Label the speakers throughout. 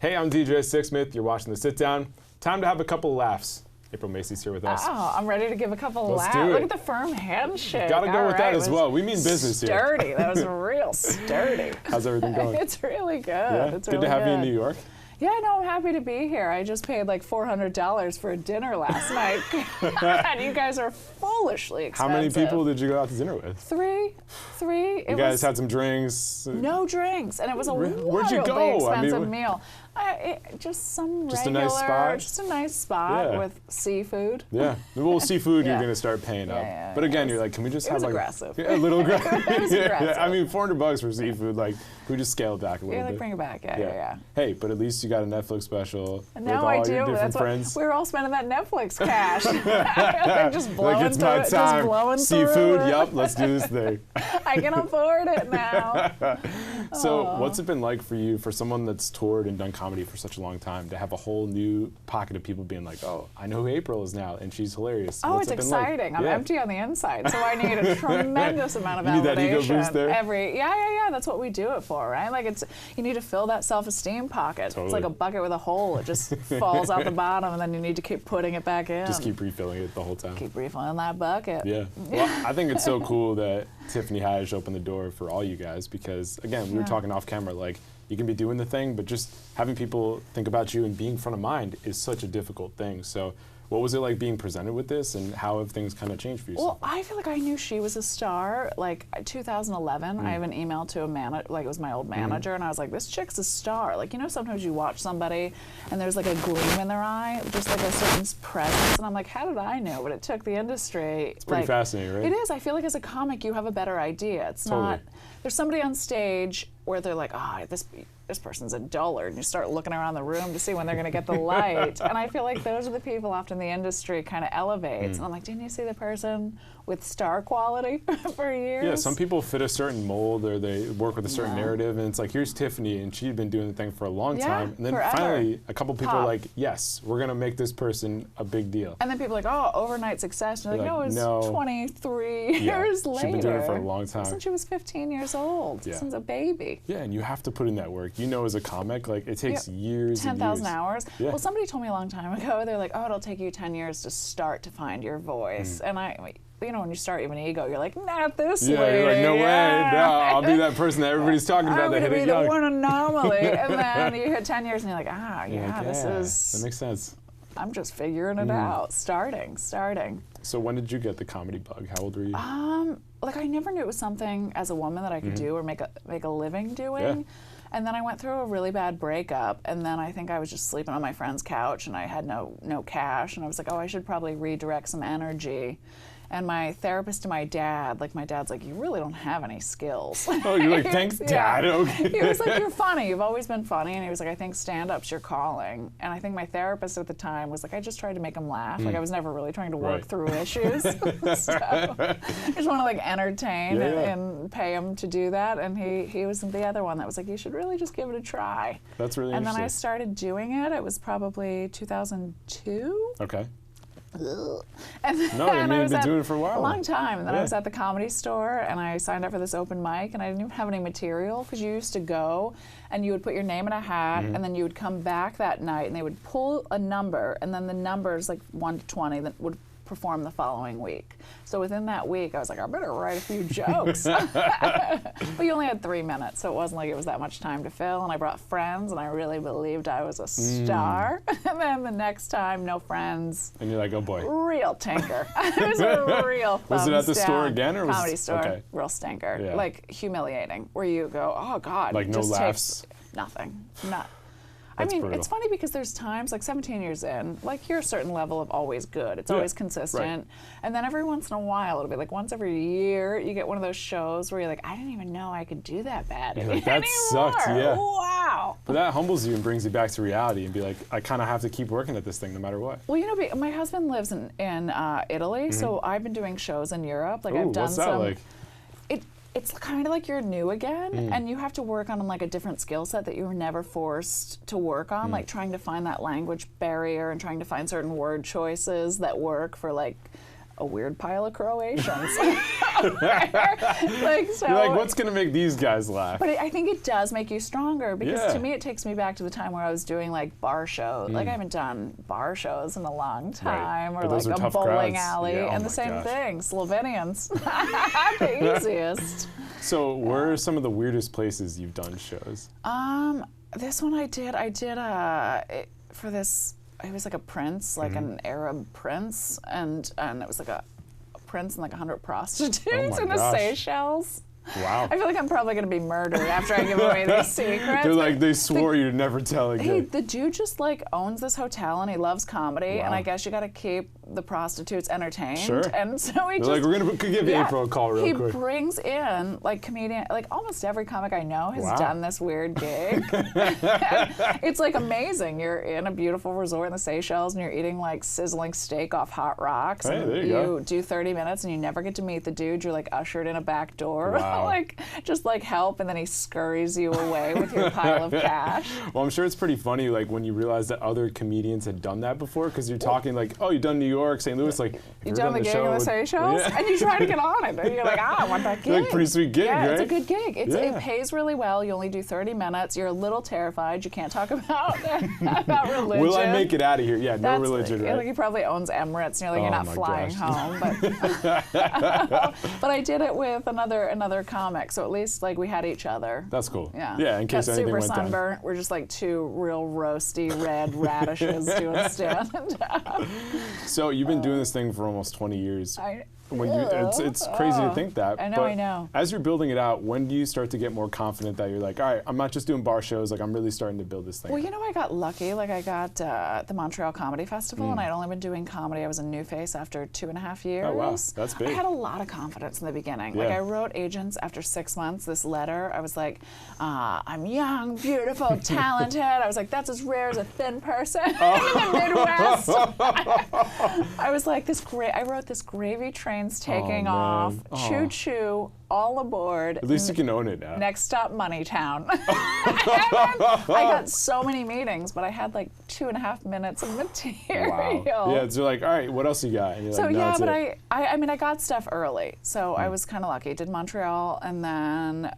Speaker 1: Hey, I'm DJ Sixsmith. You're watching The Sit Down. Time to have a couple of laughs. April Macie's here with us.
Speaker 2: Oh, I'm ready to give a couple of laughs. Look at the firm handshake.
Speaker 1: Gotta go with that as well. We mean business here.
Speaker 2: Sturdy. That was real sturdy.
Speaker 1: How's everything going?
Speaker 2: It's really good.
Speaker 1: Yeah?
Speaker 2: It's
Speaker 1: good
Speaker 2: really
Speaker 1: to have
Speaker 2: good.
Speaker 1: you in New York.
Speaker 2: Yeah, no, I'm happy to be here. I just paid like $400 for a dinner last night. And you guys are foolishly expensive.
Speaker 1: How many people did you go out to dinner with?
Speaker 2: Three.
Speaker 1: You guys had some drinks?
Speaker 2: No drinks, and it was a
Speaker 1: Where'd you
Speaker 2: wildly
Speaker 1: go?
Speaker 2: expensive meal. Just some
Speaker 1: just
Speaker 2: regular,
Speaker 1: a nice spot?
Speaker 2: just a nice spot
Speaker 1: Yeah.
Speaker 2: with seafood.
Speaker 1: Yeah, well, seafood
Speaker 2: Yeah.
Speaker 1: you're gonna start paying up.
Speaker 2: Yeah,
Speaker 1: but again, you're like, can we just have like
Speaker 2: aggressive.
Speaker 1: a little aggressive?
Speaker 2: It was aggressive.
Speaker 1: I mean, $400 for seafood, like, we just scale it back a little
Speaker 2: Yeah, like
Speaker 1: bit.
Speaker 2: bring it back. Yeah.
Speaker 1: Hey, but at least you got a Netflix special with
Speaker 2: No,
Speaker 1: all
Speaker 2: I
Speaker 1: your
Speaker 2: do.
Speaker 1: different
Speaker 2: That's
Speaker 1: friends.
Speaker 2: what we were all spending that Netflix cash. Like just blowing
Speaker 1: Like, it's
Speaker 2: through
Speaker 1: my
Speaker 2: it. Just
Speaker 1: time.
Speaker 2: blowing
Speaker 1: Seafood,
Speaker 2: through it.
Speaker 1: yup, let's do this thing.
Speaker 2: I can afford it now.
Speaker 1: So what's it been like for you, for someone that's toured and done comedy for such a long time, to have a whole new pocket of people being like, oh, I know who April is now, and she's hilarious.
Speaker 2: Oh,
Speaker 1: What's
Speaker 2: it's
Speaker 1: it been like?
Speaker 2: exciting. I'm
Speaker 1: Yeah.
Speaker 2: empty on the inside, so I need a tremendous amount of
Speaker 1: You need that
Speaker 2: validation.
Speaker 1: ego boost there?
Speaker 2: Yeah. That's what we do it for, right? Like you need to fill that self-esteem pocket.
Speaker 1: Totally.
Speaker 2: It's like a bucket with a hole. It just falls out the bottom, and then you need to keep putting it back in.
Speaker 1: Just keep refilling it the whole time.
Speaker 2: Keep refilling that bucket.
Speaker 1: Yeah. Well, I think it's so cool that Tiffany Haddish opened the door for all you guys because, again, we were talking off camera, like, you can be doing the thing, but just having people think about you and being front of mind is such a difficult thing. So what was it like being presented with this, and how have things kind of changed for you?
Speaker 2: Well, I feel like I knew she was a star. Like 2011, I have an email to a manager, like it was my old manager, and I was like, this chick's a star. Like, you know, sometimes you watch somebody and there's like a gleam in their eye, just like a certain presence, and I'm like, how did I know? But it took the industry.
Speaker 1: It's pretty fascinating, right?
Speaker 2: It is. I feel like as a comic, you have a better idea. It's not, there's somebody on stage where they're like, this person's a dullard, and you start looking around the room to see when they're going to get the light. And I feel like those are the people often the industry kind of elevates. And I'm like, didn't you see the person with star quality for years?
Speaker 1: Yeah, some people fit a certain mold, or they work with a certain narrative, and it's like, here's Tiffany, and she'd been doing the thing for a long time, and then
Speaker 2: forever.
Speaker 1: finally a couple people are like, yes, we're going to make this person a big deal.
Speaker 2: And then people are like, oh, overnight success. And you're like, no, it's 23 years later.
Speaker 1: She's been doing it for a long time.
Speaker 2: Since she was 15 years old, since a baby.
Speaker 1: Yeah, and you have to put in that work. You know, as a comic, like, it takes years and years.
Speaker 2: 10,000 hours.
Speaker 1: Yeah.
Speaker 2: Well, somebody told me a long time ago, they're like, oh, it'll take you 10 years to start to find your voice. And you know, when you start, you have an ego, you're like, not this lady.
Speaker 1: Yeah, you're like, no way, no, I'll be that person that everybody's talking about that hit it young.
Speaker 2: I'm going to be the one anomaly. And then you hit 10 years and you're like, this is...
Speaker 1: That makes sense.
Speaker 2: I'm just figuring it out, starting.
Speaker 1: So when did you get the comedy bug? How old were you?
Speaker 2: Like, I never knew it was something as a woman that I could do or make a living doing.
Speaker 1: Yeah.
Speaker 2: And then I went through a really bad breakup, and then I think I was just sleeping on my friend's couch, and I had no cash, and I was like, oh, I should probably redirect some energy. And my therapist and my dad's like, you really don't have any skills.
Speaker 1: Oh, you're like, thanks, Dad. Okay.
Speaker 2: He was like, you're funny. You've always been funny. And he was like, I think stand-up's your calling. And I think my therapist at the time was like, I just tried to make him laugh. Like, I was never really trying to work through issues. So I just want to like entertain and pay him to do that. And he was the other one that was like, you should really just give it a try.
Speaker 1: That's really
Speaker 2: And
Speaker 1: interesting.
Speaker 2: then I started doing it. It was probably 2002.
Speaker 1: Okay.
Speaker 2: And then
Speaker 1: No, I mean, you've been doing it for a while.
Speaker 2: A long time. And then I was at the Comedy Store, and I signed up for this open mic, and I didn't even have any material, because you used to go, and you would put your name in a hat, and then you would come back that night, and they would pull a number, and then the numbers, like 1 to 20, that would perform the following week. So within that week, I was like, I better write a few jokes. But you only had 3 minutes, so it wasn't like it was that much time to fill. And I brought friends, and I really believed I was a star. And then the next time, no friends.
Speaker 1: And you're like, oh boy.
Speaker 2: Real tinker. It was a real
Speaker 1: Was it at the
Speaker 2: thumbs
Speaker 1: store
Speaker 2: down.
Speaker 1: again, or was
Speaker 2: Comedy Store?
Speaker 1: okay.
Speaker 2: Real stinker.
Speaker 1: Yeah.
Speaker 2: Like humiliating, where you go, oh God.
Speaker 1: Like no
Speaker 2: just
Speaker 1: laughs?
Speaker 2: Nothing. I
Speaker 1: That's
Speaker 2: mean,
Speaker 1: brutal.
Speaker 2: it's funny because there's times, like 17 years in, like you're a certain level of always good. It's always consistent.
Speaker 1: Right.
Speaker 2: And then every once in a while, it'll be like once every year, you get one of those shows where you're like, I didn't even know I could do that bad
Speaker 1: You're like, that
Speaker 2: anymore.
Speaker 1: sucked, yeah.
Speaker 2: Wow.
Speaker 1: But that humbles you and brings you back to reality and be like, I kind of have to keep working at this thing no matter what.
Speaker 2: Well, you know, my husband lives in Italy, so I've been doing shows in Europe. Like I've done
Speaker 1: what's that
Speaker 2: some.
Speaker 1: like?
Speaker 2: It's kind of like you're new again, and you have to work on like a different skill set that you were never forced to work on, like trying to find that language barrier and trying to find certain word choices that work for like a weird pile of Croatians. Like, so,
Speaker 1: you're like, what's going to make these guys laugh?
Speaker 2: But I think it does make you stronger because to me it takes me back to the time where I was doing like bar shows. Like I haven't done bar shows in a long time, or like a bowling alley, and the same thing. Slovenians, the easiest.
Speaker 1: So, where are some of the weirdest places you've done shows?
Speaker 2: This one I did for this. It was like a prince, like an Arab prince, and it was like a prince and like 100 prostitutes in the Seychelles.
Speaker 1: Wow.
Speaker 2: I feel like I'm probably going to be murdered after I give away these secrets.
Speaker 1: They're like, they swore you'd never tell again.
Speaker 2: The dude just like owns this hotel and he loves comedy, and I guess you got to keep the prostitutes entertained.
Speaker 1: Sure.
Speaker 2: And so he
Speaker 1: like, we're going to give April a call real quick.
Speaker 2: He brings in like comedian, like almost every comic I know has done this weird gig. It's like amazing. You're in a beautiful resort in the Seychelles and you're eating like sizzling steak off hot rocks.
Speaker 1: Hey,
Speaker 2: and
Speaker 1: there you
Speaker 2: you
Speaker 1: go.
Speaker 2: do 30 minutes and you never get to meet the dude. You're like ushered in a back door.
Speaker 1: Wow.
Speaker 2: Like, just like help, and then he scurries you away with your pile of cash.
Speaker 1: Well, I'm sure it's pretty funny, like when you realize that other comedians had done that before, because you're talking like, oh, you've done New York, St. Louis, like,
Speaker 2: you done the gig in the Seychelles, and you try to get on it, and you're like, I want that gig.
Speaker 1: Like, pretty sweet gig, right?
Speaker 2: It's a good gig. It pays really well. You only do 30 minutes. You're a little terrified. You can't talk about religion.
Speaker 1: Will I make it out of here? Yeah, no religion, right?
Speaker 2: Like he probably owns Emirates, and you're like, you're not flying home. But I did it with another comic, so at least like we had each other.
Speaker 1: That's cool.
Speaker 2: Yeah.
Speaker 1: Yeah, in case anything went down.
Speaker 2: Super sunburnt. We're just like two real roasty red radishes doing stand-up.
Speaker 1: So you've been doing this thing for almost 20 years. It's crazy to think that.
Speaker 2: I know.
Speaker 1: As you're building it out, when do you start to get more confident that you're like, all right, I'm not just doing bar shows, like I'm really starting to build this thing?
Speaker 2: Well, I got lucky. Like I got the Montreal Comedy Festival, and I'd only been doing comedy. I was a new face after 2.5 years.
Speaker 1: Oh wow, that's big.
Speaker 2: I had a lot of confidence in the beginning. Like I wrote agents after 6 months this letter. I was like, I'm young, beautiful, talented. I was like, that's as rare as a thin person in the Midwest. I was like, I wrote this gravy train's taking off, choo-choo, all aboard.
Speaker 1: At least you can own it now.
Speaker 2: Next stop, Moneytown. I got so many meetings, but I had like 2.5 minutes of material.
Speaker 1: Wow. Yeah, so like, all right, what else you got? And you're
Speaker 2: So
Speaker 1: like, no,
Speaker 2: yeah, but
Speaker 1: it.
Speaker 2: I got stuff early, so I was kind of lucky. Did Montreal, and then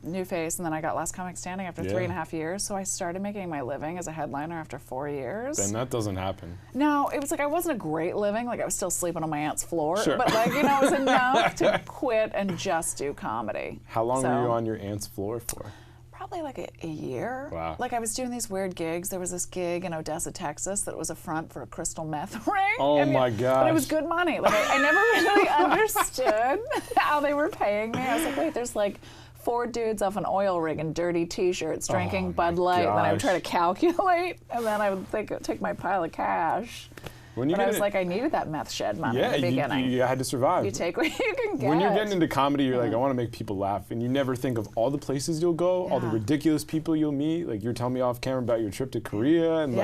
Speaker 2: New Face, and then I got Last Comic Standing after 3.5 years. So I started making my living as a headliner after 4 years.
Speaker 1: Then that doesn't happen.
Speaker 2: No, it was like I wasn't a great living. Like I was still sleeping on my aunt's floor,
Speaker 1: Sure.
Speaker 2: but like it was enough to quit and just do comedy.
Speaker 1: How long were you on your aunt's floor for?
Speaker 2: Probably like a year.
Speaker 1: Wow.
Speaker 2: Like I was doing these weird gigs. There was this gig in Odessa, Texas that was a front for a crystal meth ring.
Speaker 1: Oh my gosh.
Speaker 2: But it was good money. Like I never really understood how they were paying me. I was like, wait, there's like 4 dudes off an oil rig in dirty t-shirts drinking Bud Light, and then I would try to calculate, and then I would take my pile of cash. But I was like, I needed that meth shed money in the beginning.
Speaker 1: You had to survive.
Speaker 2: You take what you can get.
Speaker 1: When you're getting into comedy, you're like, I want to make people laugh. And you never think of all the places you'll go, all the ridiculous people you'll meet. Like, you're telling me off camera about your trip to Korea. And you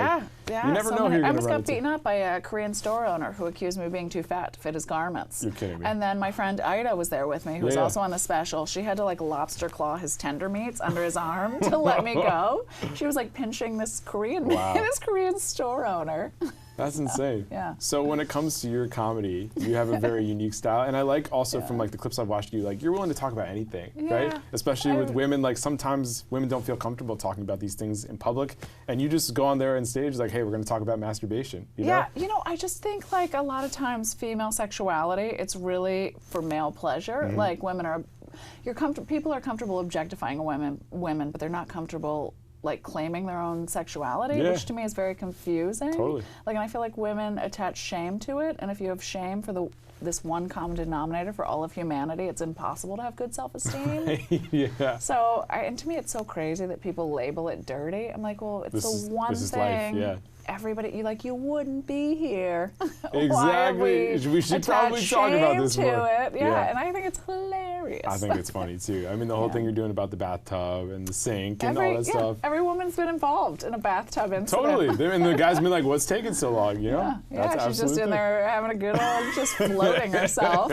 Speaker 1: never know who you're going to run into.
Speaker 2: I almost got beaten up by a Korean store owner who accused me of being too fat to fit his garments.
Speaker 1: You're kidding me.
Speaker 2: And then my friend Ida was there with me, who was also on the special. She had to like lobster claw his tender meats under his arm to let me go. She was like pinching this Korean store owner.
Speaker 1: That's insane.
Speaker 2: Yeah.
Speaker 1: So when it comes to your comedy, you have a very unique style, and I like also from like the clips I've watched you, like you're willing to talk about anything, right? Especially with women. Like sometimes women don't feel comfortable talking about these things in public, and you just go on there on stage like, hey, we're going to talk about masturbation. You know?
Speaker 2: I just think like a lot of times female sexuality, it's really for male pleasure. Like women are, people are comfortable objectifying women, but they're not comfortable like claiming their own sexuality, which to me is very confusing.
Speaker 1: Totally.
Speaker 2: Like, and I feel like women attach shame to it, and if you have shame for this one common denominator for all of humanity, it's impossible to have good self-esteem.
Speaker 1: Yeah.
Speaker 2: So, and to me, it's so crazy that people label it dirty. I'm like, well, it's the one thing.
Speaker 1: Life, yeah.
Speaker 2: Everybody, you wouldn't be here.
Speaker 1: Exactly. We should probably talk about this more.
Speaker 2: Yeah, and I think it's hilarious.
Speaker 1: I think it's funny too. I mean, the whole thing you're doing about the bathtub and the sink and all that stuff.
Speaker 2: Every woman's been involved in a bathtub incident.
Speaker 1: Totally. And the guy's been like, what's taking so long, you know?
Speaker 2: Yeah, she's just in there having a good old, just floating herself.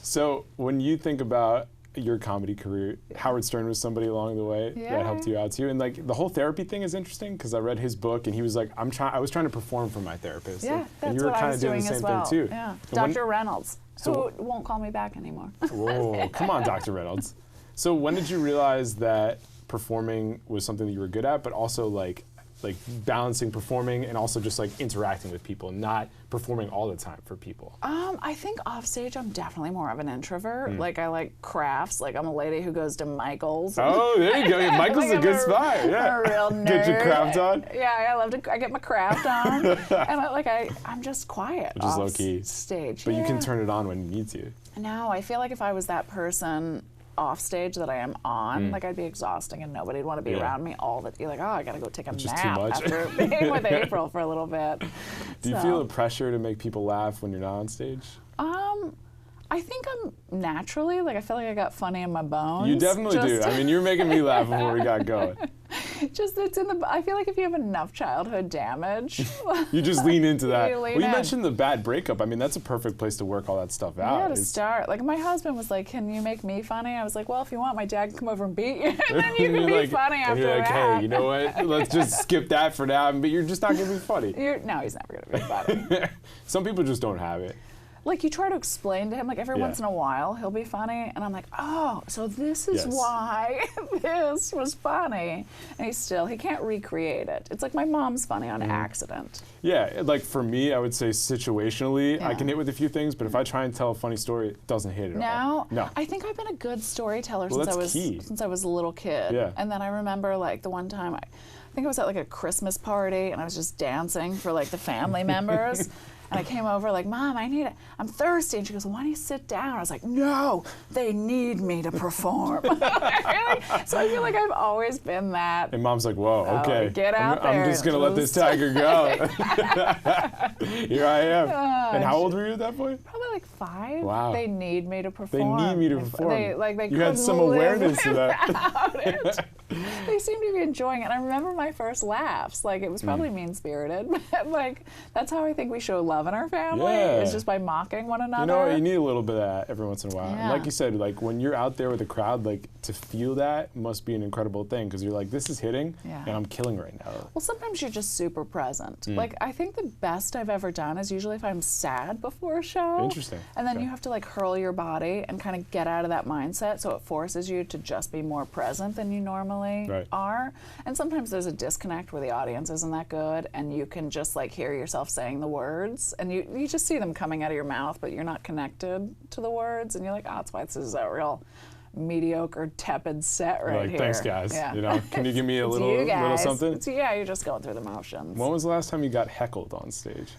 Speaker 1: So when you think about your comedy career, Howard Stern was somebody along the way that helped you out too. And like the whole therapy thing is interesting because I read his book and he was like, I was trying to perform for my therapist.
Speaker 2: Yeah,
Speaker 1: like,
Speaker 2: that's
Speaker 1: and you were
Speaker 2: what I
Speaker 1: kind
Speaker 2: was
Speaker 1: of doing
Speaker 2: doing
Speaker 1: the
Speaker 2: as
Speaker 1: same
Speaker 2: well.
Speaker 1: thing too.
Speaker 2: Yeah,
Speaker 1: And
Speaker 2: Dr. Reynolds, who won't call me back anymore.
Speaker 1: Whoa, come on, Dr. Reynolds. So when did you realize that performing was something that you were good at, but also like balancing performing and also just like interacting with people, not performing all the time for people?
Speaker 2: I think off stage I'm definitely more of an introvert. Like I like crafts. Like I'm a lady who goes to Michael's.
Speaker 1: Oh, there you go. Yeah, Michael's
Speaker 2: like
Speaker 1: a good spot.
Speaker 2: I'm
Speaker 1: Yeah.
Speaker 2: a real nerd.
Speaker 1: Get your craft on.
Speaker 2: Yeah, I love to. I get my craft on, and I'm just quiet.
Speaker 1: Just
Speaker 2: off
Speaker 1: low key
Speaker 2: stage.
Speaker 1: But you can turn it on when you need to.
Speaker 2: No, I feel like if I was that person off stage that I am on, like I'd be exhausting and nobody'd want to be around me all the. You're like, oh, I gotta go take a
Speaker 1: Just too
Speaker 2: nap
Speaker 1: much.
Speaker 2: after being with April for a little bit.
Speaker 1: Do you feel the pressure to make people laugh when you're not on stage?
Speaker 2: I think I'm naturally, like I feel like I got funny in my bones.
Speaker 1: You definitely do. I mean, you're making me laugh before we got going.
Speaker 2: Just it's in the. I feel like if you have enough childhood damage,
Speaker 1: You just lean into that.
Speaker 2: You lean
Speaker 1: Well, you
Speaker 2: in.
Speaker 1: mentioned the bad breakup. I mean, that's a perfect place to work all that stuff out.
Speaker 2: yeah, to start. Like my husband was like, "Can you make me funny?" I was like, "Well, if you want, my dad can come over and beat you, and then you can
Speaker 1: You're
Speaker 2: be
Speaker 1: like,
Speaker 2: funny
Speaker 1: and
Speaker 2: after
Speaker 1: you're like,
Speaker 2: that."
Speaker 1: hey, you know what? Let's just skip that for now. But you're just not gonna be funny.
Speaker 2: No, he's never gonna be funny.
Speaker 1: Some people just don't have it.
Speaker 2: Like you try to explain to him, like every once in a while he'll be funny, and I'm like, oh, so this is why this was funny, and he can't recreate it. It's like my mom's funny on accident.
Speaker 1: Yeah, like for me, I would say situationally, I
Speaker 2: Yeah.
Speaker 1: can hit with a few things, but if I try and tell a funny story, it doesn't hit at all.
Speaker 2: No, I think I've been a good storyteller
Speaker 1: Well,
Speaker 2: since I was a little kid.
Speaker 1: Yeah.
Speaker 2: And then I remember like the one time I think I was at like a Christmas party and I was just dancing for like the family members. And I came over like, Mom, I'm thirsty. And she goes, why don't you sit down? I was like, no, they need me to perform. So I feel like I've always been that.
Speaker 1: And Mom's like, whoa, okay.
Speaker 2: Get out
Speaker 1: I'm
Speaker 2: there.
Speaker 1: just going to let this tiger go. Here I am. And how old were you at that point?
Speaker 2: Probably like 5.
Speaker 1: Wow.
Speaker 2: They need me to perform.
Speaker 1: They need me to perform.
Speaker 2: They
Speaker 1: you had some
Speaker 2: couldn't live
Speaker 1: awareness of that.
Speaker 2: without it. They seemed to be enjoying it. And I remember my first laughs. Like, it was probably mean-spirited. But, like, that's how I think we show love in our family.
Speaker 1: Yeah.
Speaker 2: Is just by mocking one another.
Speaker 1: You know, you need a little bit of that every once in a while. And
Speaker 2: Yeah.
Speaker 1: like you said, like when you're out there with a crowd, like to feel that must be an incredible thing because you're like, this is hitting
Speaker 2: Yeah.
Speaker 1: and I'm killing right now.
Speaker 2: Well, sometimes you're just super present. Like, I think the best I've ever done is usually if I'm sad before a show.
Speaker 1: Interesting.
Speaker 2: And then
Speaker 1: Okay.
Speaker 2: you have to like hurl your body and kind of get out of that mindset, so it forces you to just be more present than you normally are. And sometimes there's a disconnect where the audience isn't that good and you can just like hear yourself saying the words and you just see them coming out of your mouth, but you're not connected to the words and you're like, oh, that's why this is a real mediocre, tepid set right
Speaker 1: Like,
Speaker 2: here.
Speaker 1: thanks, guys.
Speaker 2: Yeah.
Speaker 1: You know, can you give me a
Speaker 2: It's
Speaker 1: little
Speaker 2: you guys.
Speaker 1: something?
Speaker 2: You're just going through the motions.
Speaker 1: When was the last time you got heckled on stage?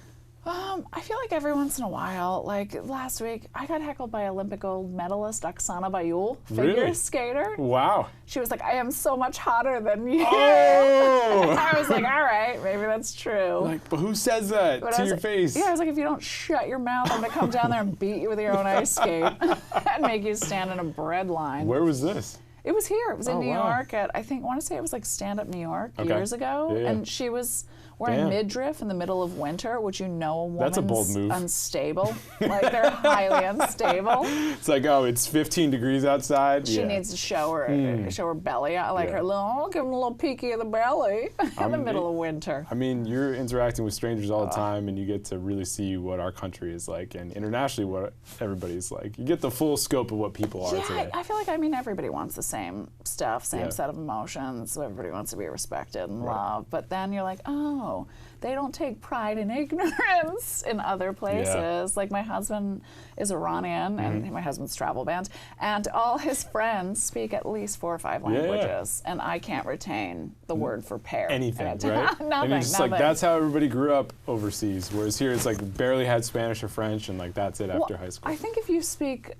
Speaker 2: I feel like every once in a while, like last week, I got heckled by Olympic gold medalist Oksana Bayul, figure
Speaker 1: Really?
Speaker 2: skater.
Speaker 1: Wow.
Speaker 2: She was like, I am so much hotter than you.
Speaker 1: Oh!
Speaker 2: I was like, all right, maybe that's true.
Speaker 1: Like, but who says that
Speaker 2: But I
Speaker 1: to
Speaker 2: was
Speaker 1: your
Speaker 2: like-
Speaker 1: face?
Speaker 2: Yeah, I was like, if you don't shut your mouth, I'm gonna come down there and beat you with your own ice skate and make you stand in a bread line.
Speaker 1: Where was this?
Speaker 2: It was here. It was in New
Speaker 1: wow.
Speaker 2: York at, I want to say it was like Stand Up New York
Speaker 1: Okay.
Speaker 2: years ago.
Speaker 1: Yeah.
Speaker 2: And she was wearing
Speaker 1: Damn.
Speaker 2: midriff in the middle of winter, which a woman's
Speaker 1: That's a bold move.
Speaker 2: unstable. Like they're highly unstable.
Speaker 1: It's like, oh, it's 15 degrees outside.
Speaker 2: She
Speaker 1: yeah.
Speaker 2: needs to show her belly. I like
Speaker 1: Yeah.
Speaker 2: her little, I'll give him a little peeky of the belly in the middle of winter.
Speaker 1: I mean, you're interacting with strangers all the time, and you get to really see what our country is like, and internationally what everybody's like. You get the full scope of what people are
Speaker 2: Yeah,
Speaker 1: today.
Speaker 2: I feel like, everybody wants the same stuff, same
Speaker 1: Yeah.
Speaker 2: set of emotions. So everybody wants to be respected and loved. But then you're like, oh, they don't take pride in ignorance in other places.
Speaker 1: Yeah.
Speaker 2: Like my husband is Iranian, and my husband's travel band, and all his friends speak at least 4 or 5 languages, and I can't retain the word for pear.
Speaker 1: Anything,
Speaker 2: And
Speaker 1: right?
Speaker 2: nothing,
Speaker 1: and it's just like,
Speaker 2: nothing.
Speaker 1: that's how everybody grew up overseas, whereas here it's like barely had Spanish or French, and like that's it after high school.
Speaker 2: I think if you speak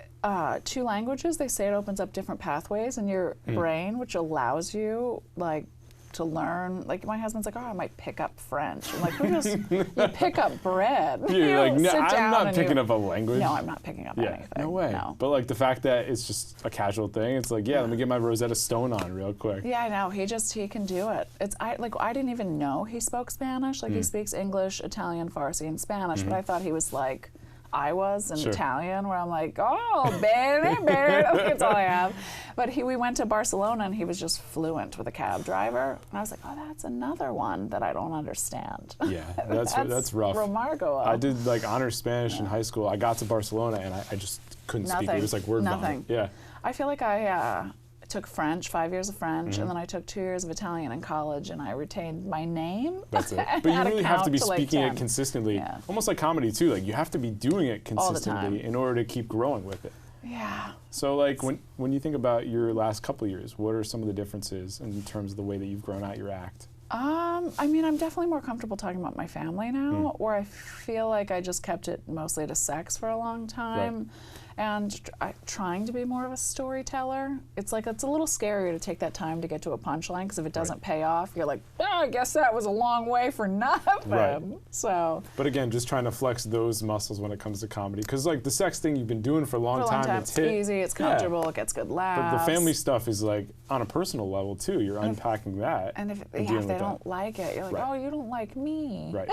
Speaker 2: 2 languages, they say it opens up different pathways in your brain, which allows you like to learn. Like my husband's like, oh, I might pick up French. I'm like, you pick up bread.
Speaker 1: You're
Speaker 2: You
Speaker 1: like, no,
Speaker 2: sit
Speaker 1: I'm
Speaker 2: down
Speaker 1: not
Speaker 2: and
Speaker 1: picking
Speaker 2: you-
Speaker 1: up a language.
Speaker 2: No, I'm not picking up
Speaker 1: Yeah,
Speaker 2: anything.
Speaker 1: no way.
Speaker 2: No.
Speaker 1: But like the fact that it's just a casual thing, it's like, yeah, let me get my Rosetta Stone on real quick.
Speaker 2: Yeah, I know. He can do it. I didn't even know he spoke Spanish. Like he speaks English, Italian, Farsi, and Spanish. But I thought he was like I was in
Speaker 1: Sure.
Speaker 2: Italian, where I'm like, oh, bene, bene, that's all I have. But we went to Barcelona, and he was just fluent with a cab driver. And I was like, oh, that's another one that I don't understand.
Speaker 1: Yeah, that's rough.
Speaker 2: Remarkable.
Speaker 1: I did like honors Spanish in high school. I got to Barcelona, and I just couldn't speak. It was like word vomit. Yeah.
Speaker 2: I feel like I took French, 5 years of French, and then I took 2 years of Italian in college, and I retained my name.
Speaker 1: That's it. But you really have to be speaking
Speaker 2: like
Speaker 1: it consistently.
Speaker 2: Yeah.
Speaker 1: Almost like comedy too. Like you have to be doing it consistently in order to keep growing with it.
Speaker 2: Yeah.
Speaker 1: So like when you think about your last couple of years, what are some of the differences in terms of the way that you've grown out your act?
Speaker 2: I mean, I'm definitely more comfortable talking about my family now, where I feel like I just kept it mostly to sex for a long time.
Speaker 1: Right.
Speaker 2: And trying to be more of a storyteller. It's like, it's a little scarier to take that time to get to a punchline, because if it doesn't pay off, you're like, oh, I guess that was a long way for nothing.
Speaker 1: Right.
Speaker 2: So.
Speaker 1: But again, just trying to flex those muscles when it comes to comedy. Because like the sex thing you've been doing for a long time,
Speaker 2: it's easy, it's comfortable, it gets good laughs.
Speaker 1: But the family stuff is like on a personal level too. You're unpacking that.
Speaker 2: And if they
Speaker 1: dealing with
Speaker 2: don't like it, you're like, oh, you don't like me.
Speaker 1: Right.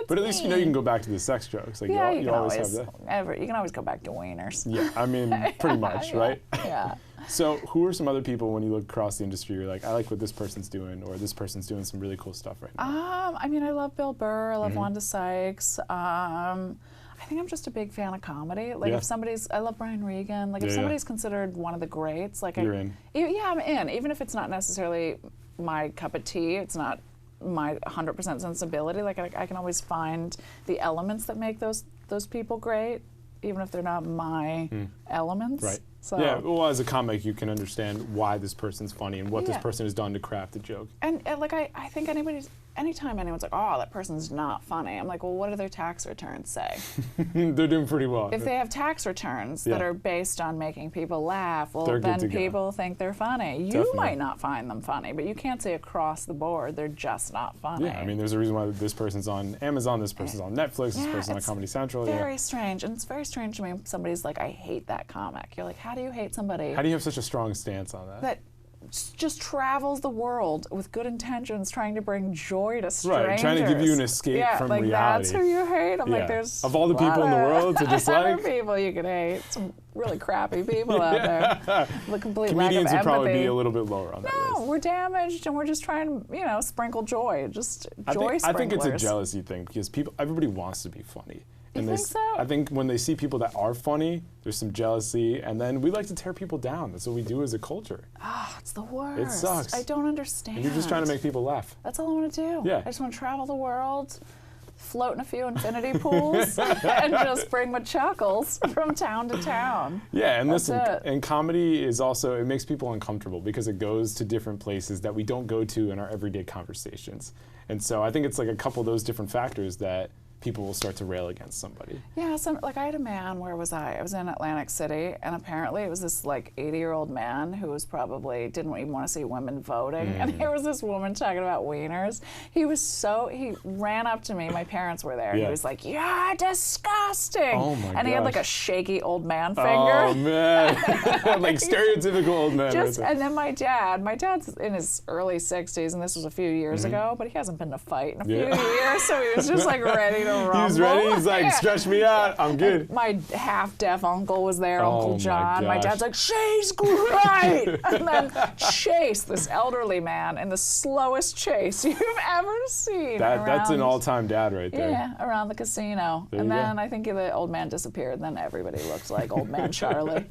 Speaker 1: But at least you know you can go back to the sex jokes. Like
Speaker 2: yeah,
Speaker 1: you always have that.
Speaker 2: You can always go back to wieners.
Speaker 1: Yeah, I mean, pretty much, right?
Speaker 2: Yeah.
Speaker 1: So who are some other people when you look across the industry, you're like, I like what this person's doing, or this person's doing some really cool stuff right now?
Speaker 2: I mean, I love Bill Burr. I love Wanda Sykes. I think I'm just a big fan of comedy. Like if I love Brian Regan. Like if somebody's considered one of the greats, like
Speaker 1: you're in.
Speaker 2: Yeah, I'm in. Even if it's not necessarily my cup of tea, it's not my 100% sensibility. Like I can always find the elements that make those people great, even if they're not my elements.
Speaker 1: Right.
Speaker 2: So.
Speaker 1: Yeah, well, as a comic, you can understand why this person's funny and what this person has done to craft a joke.
Speaker 2: And like, I think anytime anyone's like, oh, that person's not funny, I'm like, well, what do their tax returns say?
Speaker 1: They're doing pretty well.
Speaker 2: If they have tax returns that are based on making people laugh, well, then people think they're funny. You might not find them funny, but you can't say across the board they're just not funny.
Speaker 1: Yeah, I mean, there's a reason why this person's on Amazon, this person's on Netflix, this person's on Comedy Central.
Speaker 2: Very strange, and it's very strange to me when somebody's like, I hate that comic. You're like, how do you hate somebody?
Speaker 1: How do you have such a strong stance on that?
Speaker 2: That just travels the world with good intentions, trying to bring joy to strangers.
Speaker 1: Right, trying to give you an escape from reality.
Speaker 2: That's who you hate. I'm like, there's
Speaker 1: of all the people in the world to dislike,
Speaker 2: people you could hate. Some really crappy people out there. The complete
Speaker 1: Comedians
Speaker 2: lack of
Speaker 1: would probably
Speaker 2: empathy.
Speaker 1: be a little bit lower on that list.
Speaker 2: No, we're damaged, and we're just trying to, sprinkle joy. Just joy sprinklers.
Speaker 1: I think it's a jealousy thing because everybody wants to be funny. And
Speaker 2: you think so?
Speaker 1: I think when they see people that are funny, there's some jealousy, and then we like to tear people down. That's what we do as a culture.
Speaker 2: Ah, it's the worst.
Speaker 1: It sucks.
Speaker 2: I don't understand.
Speaker 1: And you're just trying to make people laugh.
Speaker 2: That's all I want to do.
Speaker 1: Yeah.
Speaker 2: I just want to travel the world, float in a few infinity pools, and just bring my chuckles from town to town.
Speaker 1: Yeah, and
Speaker 2: That's
Speaker 1: listen,
Speaker 2: it.
Speaker 1: and comedy is also, it makes people uncomfortable because it goes to different places that we don't go to in our everyday conversations. And so I think it's like a couple of those different factors that people will start to rail against somebody.
Speaker 2: Yeah, like I had a man, where was I? I was in Atlantic City, and apparently it was this like 80-year-old man who was probably didn't even want to see women voting. And here was this woman talking about wieners. He ran up to me, my parents were there, he was like, "You're disgusting."
Speaker 1: Oh my
Speaker 2: and he had
Speaker 1: gosh.
Speaker 2: like a shaky old man finger.
Speaker 1: Oh man, like stereotypical old man.
Speaker 2: And then my dad's in his early 60s, and this was a few years ago, but he hasn't been in a fight in a few years, so he was just like ready to rumble.
Speaker 1: He's ready. He's like, stretch me out. I'm good.
Speaker 2: And my half-deaf uncle was there, Uncle
Speaker 1: my
Speaker 2: John. My
Speaker 1: gosh.
Speaker 2: dad's like, she's great. And then Chase, this elderly man, in the slowest chase you've ever seen.
Speaker 1: That's an all-time dad right there.
Speaker 2: Yeah, around the casino.
Speaker 1: There
Speaker 2: And
Speaker 1: you
Speaker 2: then
Speaker 1: go.
Speaker 2: I think the old man disappeared. Then everybody looked like old man Charlie.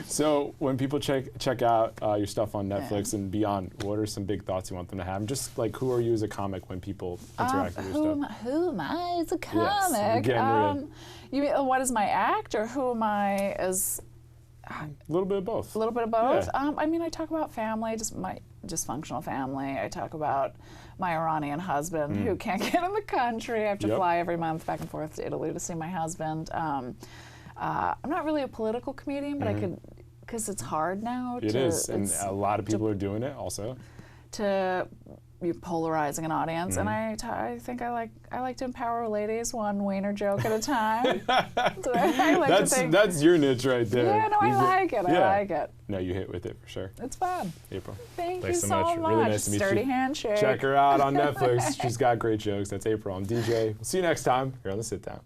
Speaker 1: So when people check out your stuff on Netflix and beyond, what are some big thoughts you want them to have? Just like, who are you as a comic when people interact with your stuff?
Speaker 2: Who am I as a
Speaker 1: Yes,
Speaker 2: comic?
Speaker 1: getting
Speaker 2: You mean what is my act, or who am I as?
Speaker 1: A little bit of both.
Speaker 2: A little bit of both.
Speaker 1: Yeah.
Speaker 2: I mean, I talk about family, just my dysfunctional family. I talk about my Iranian husband who can't get in the country. I have to fly every month back and forth to Italy to see my husband. I'm not really a political comedian, but I could, because it's hard now.
Speaker 1: It is, and a lot of people are doing it also.
Speaker 2: You're polarizing an audience, and I think I like to empower ladies one wiener joke at a time. So I like to think,
Speaker 1: that's your niche right there.
Speaker 2: yeah, no, I like it. I like it.
Speaker 1: No, you hit with it for sure.
Speaker 2: It's fun.
Speaker 1: April.
Speaker 2: Thank
Speaker 1: Thanks
Speaker 2: you
Speaker 1: so much.
Speaker 2: much.
Speaker 1: Really nice to meet
Speaker 2: Sturdy
Speaker 1: you.
Speaker 2: handshake.
Speaker 1: Check her out on Netflix. She's got great jokes. That's April. I'm DJ. We'll see you next time here on The Sit Down.